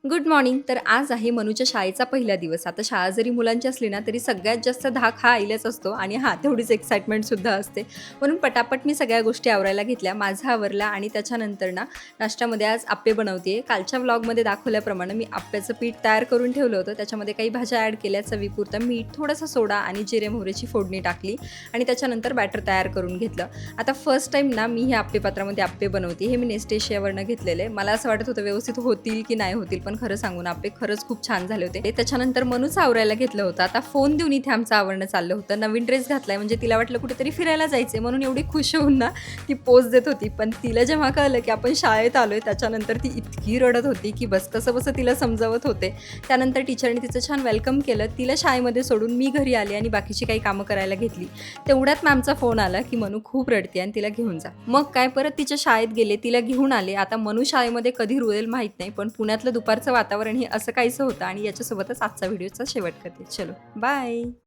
Good morning. तर आज आहे मनूच्या शाळेचा पहिला दिवस. आता शाळा जरी मुलांची असली ना, तरी सगळ्यात जास्त धाक हा आईलाच असतो आणि हां, तेवढीच एक्साइटमेंटसुद्धा असते. म्हणून पटापट मी सगळ्या गोष्टी आवरायला घेतल्या. माझं आवरलं आणि त्याच्यानंतर ना, नाश्त्यामध्ये आज अप्पे बनवते. कालच्या व्लॉगमध्ये दाखवल्याप्रमाणे मी अप्प्याचं पीठ तयार करून ठेवलं होतं. त्याच्यामध्ये काही भाज्या ॲड केल्या, चवीपुरतं मीठ, थोडासा सोडा आणि जिरे मोहरीची फोडणी टाकली आणि त्याच्यानंतर बॅटर तयार करून घेतलं. आता फर्स्ट टाईम ना, मी हे अप्पे पात्रामध्ये अप्पे बनवते. हे मी नेस्टेशियावरनं घेतलेले. मला असं वाटत होतं व्यवस्थित होतील की नाही होतील, पण खरं सांगू ना, अप्पे खरंच खूप छान झाले होते. त्याच्यानंतर मनूचं आवरायला घेतलं होतं. आता फोन देऊन इथे आमचं आवरणं चाललं होतं. नवीन ड्रेस घातलाय म्हणजे तिला वाटलं कुठेतरी फिरायला जायचंय म्हणून एवढी खुश होऊन ना, ती पोज देत होती. पण तिला जेव्हा कळलं की आपण शाळेत आलोय, त्याच्यानंतर ती इतकी रडत होती की बस कसंबसं तिला समजावत होते. त्यानंतर टीचरने तिचं छान वेलकम केलं. तिला शाळेमध्ये सोडून मी घरी आले आणि बाकीची काही कामं करायला घेतली. तेवढ्यात मॅमचा फोन आला की मनू खूप रडते आणि तिला घेऊन जा. मग काय परत तिच्या शाळेत गेले, तिला घेऊन आले. आता मनू शाळेमध्ये कधी रुळेल माहीत नाही, पण पुण्यातलं दुपारचं वातावरण हे असं काहीसं होतं आणि याच्यासोबतच आजचा व्हिडिओचा शेवट करते. चलो बाय.